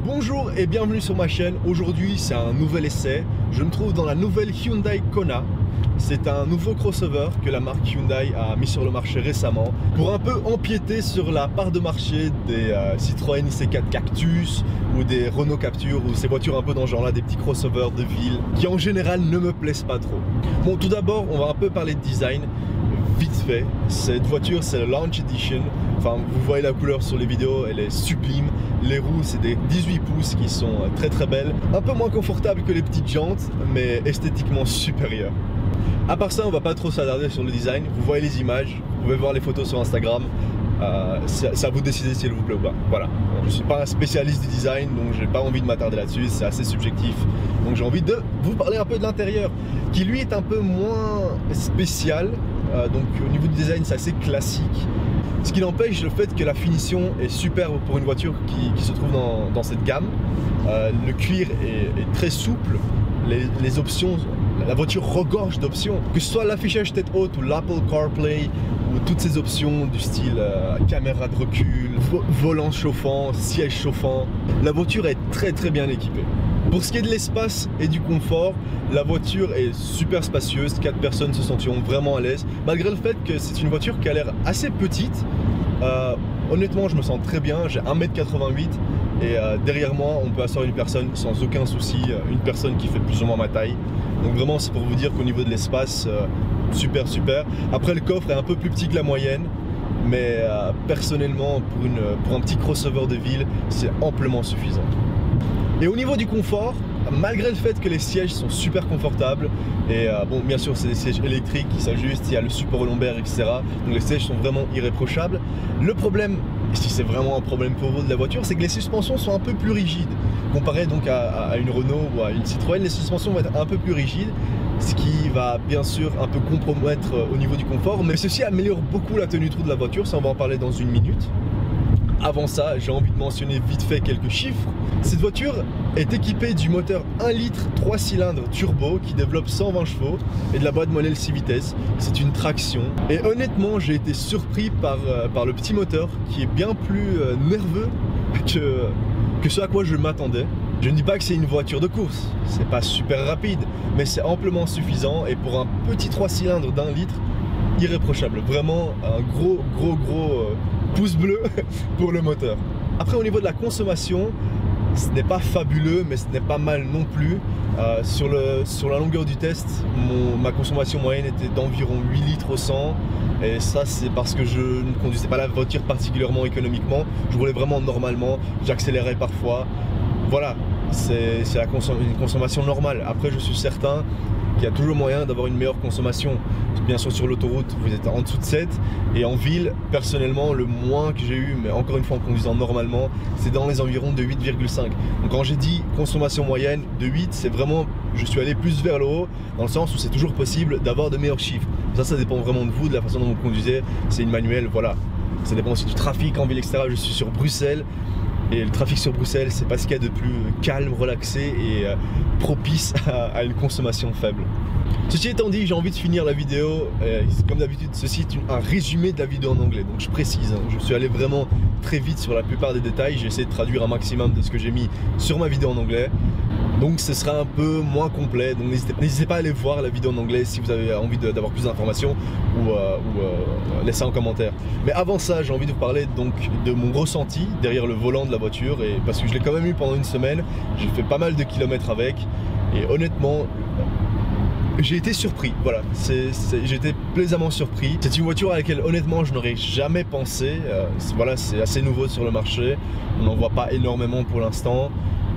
Bonjour et bienvenue sur ma chaîne. Aujourd'hui c'est un nouvel essai. Je me trouve dans la nouvelle Hyundai Kona. C'est un nouveau crossover que la marque Hyundai a mis sur le marché récemment pour un peu empiéter sur la part de marché des Citroën IC4 Cactus ou des Renault Captur ou ces voitures un peu dans ce genre là, des petits crossovers de ville qui en général ne me plaisent pas trop. Bon, tout d'abord on va un peu parler de design vite fait. Cette voiture c'est la Launch Edition. Enfin, vous voyez la couleur sur les vidéos, elle est sublime. Les roues, c'est des 18 pouces qui sont très très belles. Un peu moins confortables que les petites jantes, mais esthétiquement supérieures. À part ça, on va pas trop s'attarder sur le design. Vous voyez les images, vous pouvez voir les photos sur Instagram. C'est à vous de décider si elle vous plaît ou pas. Voilà. Je suis pas un spécialiste du design, donc j'ai pas envie de m'attarder là-dessus. C'est assez subjectif. Donc j'ai envie de vous parler un peu de l'intérieur, qui lui est un peu moins spécial. Donc au niveau du design, c'est assez classique. Ce qui n'empêche le fait que la finition est superbe pour une voiture qui se trouve dans cette gamme. Le cuir est très souple, les options, la voiture regorge d'options. Que ce soit l'affichage tête haute ou l'Apple CarPlay ou toutes ces options du style caméra de recul, volant chauffant, siège chauffant. La voiture est très très bien équipée. Pour ce qui est de l'espace et du confort, la voiture est super spacieuse, 4 personnes se sentiront vraiment à l'aise, malgré le fait que c'est une voiture qui a l'air assez petite. Honnêtement, je me sens très bien, j'ai 1m88 et derrière moi, on peut asseoir une personne sans aucun souci, une personne qui fait plus ou moins ma taille. Donc vraiment, c'est pour vous dire qu'au niveau de l'espace, super. Après, le coffre est un peu plus petit que la moyenne, mais personnellement, pour un petit crossover de ville, c'est amplement suffisant. Et au niveau du confort, malgré le fait que les sièges sont super confortables, et bon, bien sûr c'est des sièges électriques qui s'ajustent, il y a le support lombaire, etc. Donc les sièges sont vraiment irréprochables. Le problème, et si c'est vraiment un problème pour vous de la voiture, c'est que les suspensions sont un peu plus rigides. Comparé donc à une Renault ou à une Citroën, les suspensions vont être un peu plus rigides, ce qui va bien sûr un peu compromettre au niveau du confort, mais ceci améliore beaucoup la tenue de route de la voiture, ça on va en parler dans une minute. Avant ça, j'ai envie de mentionner vite fait quelques chiffres. Cette voiture est équipée du moteur 1 litre 3 cylindres turbo qui développe 120 chevaux et de la boîte manuelle 6 vitesses. C'est une traction. Et honnêtement, j'ai été surpris par le petit moteur qui est bien plus nerveux que ce à quoi je m'attendais. Je ne dis pas que c'est une voiture de course, c'est pas super rapide, mais c'est amplement suffisant et pour un petit 3 cylindres d'1 litre, irréprochable. Vraiment un gros pouce bleu pour le moteur. Après, au niveau de la consommation, ce n'est pas fabuleux, mais ce n'est pas mal non plus. Sur la longueur du test, ma consommation moyenne était d'environ 8 litres au 100. Et ça, c'est parce que je ne conduisais pas la voiture particulièrement économiquement. Je roulais vraiment normalement, j'accélérais parfois. Voilà, c'est une consommation normale. Après, je suis certain qu'il y a toujours moyen d'avoir une meilleure consommation. Bien sûr, sur l'autoroute, vous êtes en dessous de 7. Et en ville, personnellement, le moins que j'ai eu, mais encore une fois en conduisant normalement, c'est dans les environs de 8,5. Donc quand j'ai dit consommation moyenne de 8, c'est vraiment, je suis allé plus vers le haut, dans le sens où c'est toujours possible d'avoir de meilleurs chiffres. Ça dépend vraiment de vous, de la façon dont vous conduisez. C'est une manuelle, voilà. Ça dépend aussi du trafic en ville, etc. Je suis sur Bruxelles. Et le trafic sur Bruxelles, c'est pas ce qu'il y a de plus calme, relaxé et propice à une consommation faible. Ceci étant dit, j'ai envie de finir la vidéo, comme d'habitude, ceci est un résumé de la vidéo en anglais, donc je précise, je suis allé vraiment très vite sur la plupart des détails, j'ai essayé de traduire un maximum de ce que j'ai mis sur ma vidéo en anglais, donc ce sera un peu moins complet, donc n'hésitez pas à aller voir la vidéo en anglais si vous avez envie d'avoir plus d'informations ou laissez un commentaire. Mais avant ça, j'ai envie de vous parler donc de mon ressenti derrière le volant de la voiture, et parce que je l'ai quand même eu pendant une semaine, j'ai fait pas mal de kilomètres avec, et honnêtement, j'ai été surpris, voilà, j'ai été plaisamment surpris. C'est une voiture à laquelle honnêtement je n'aurais jamais pensé, voilà, c'est assez nouveau sur le marché, on n'en voit pas énormément pour l'instant,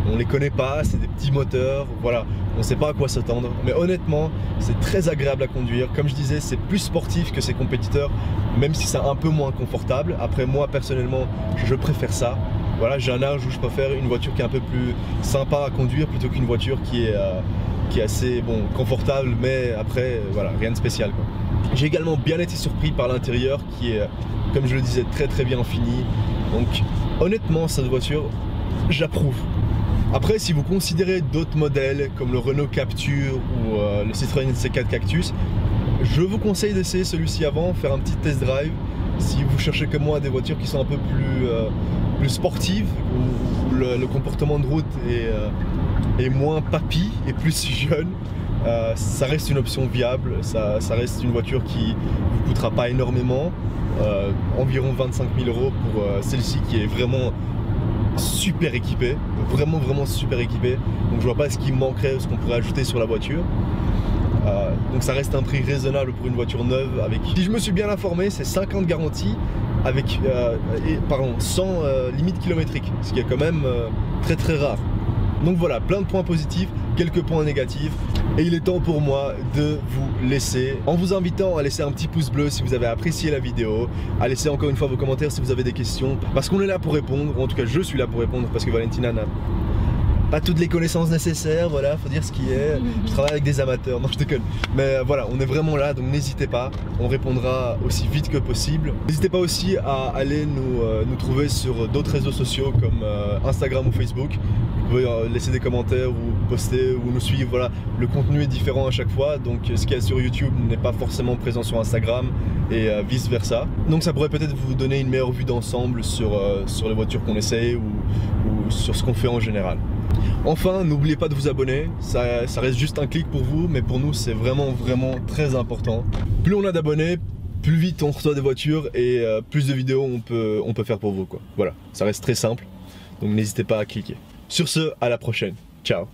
on les connaît pas, c'est des petits moteurs, voilà, on ne sait pas à quoi s'attendre, mais honnêtement c'est très agréable à conduire. Comme je disais, c'est plus sportif que ses compétiteurs, même si c'est un peu moins confortable. Après, moi personnellement, je préfère ça. Voilà, j'ai un âge où je préfère une voiture qui est un peu plus sympa à conduire plutôt qu'une voiture qui est assez bon, confortable, mais après voilà, rien de spécial quoi. J'ai également bien été surpris par l'intérieur qui est, comme je le disais, très bien fini. Donc honnêtement, cette voiture, j'approuve. Après, si vous considérez d'autres modèles comme le Renault Captur ou le Citroën IC4 Cactus, je vous conseille d'essayer celui-ci avant, faire un petit test drive. Si vous cherchez comme moi des voitures qui sont un peu plus plus sportive, où le comportement de route est moins papy et plus jeune, ça reste une option viable, ça reste une voiture qui ne vous coûtera pas énormément, environ 25 000 € pour celle-ci qui est vraiment super équipée, vraiment super équipée. Donc je vois pas ce qui manquerait, ce qu'on pourrait ajouter sur la voiture. Donc ça reste un prix raisonnable pour une voiture neuve. Si je me suis bien informé, c'est 5 ans de garantie avec, sans limite kilométrique, ce qui est quand même très rare. Donc voilà, plein de points positifs, quelques points négatifs. Et il est temps pour moi de vous laisser, en vous invitant à laisser un petit pouce bleu si vous avez apprécié la vidéo, à laisser encore une fois vos commentaires si vous avez des questions, parce qu'on est là pour répondre, ou en tout cas je suis là pour répondre, parce que Valentina n'a pas toutes les connaissances nécessaires, voilà, faut dire ce qui est. Je travaille avec des amateurs, non je déconne. Mais voilà, on est vraiment là, donc n'hésitez pas, on répondra aussi vite que possible. N'hésitez pas aussi à aller nous trouver sur d'autres réseaux sociaux comme Instagram ou Facebook. Vous pouvez laisser des commentaires ou poster ou nous suivre, voilà. Le contenu est différent à chaque fois, donc ce qu'il y a sur YouTube n'est pas forcément présent sur Instagram et vice versa. Donc ça pourrait peut-être vous donner une meilleure vue d'ensemble sur les voitures qu'on essaye ou sur ce qu'on fait en général. Enfin, n'oubliez pas de vous abonner, ça reste juste un clic pour vous, mais pour nous c'est vraiment très important. Plus on a d'abonnés, plus vite on reçoit des voitures et plus de vidéos on peut faire pour vous, quoi. Voilà, ça reste très simple, donc n'hésitez pas à cliquer. Sur ce, à la prochaine, ciao.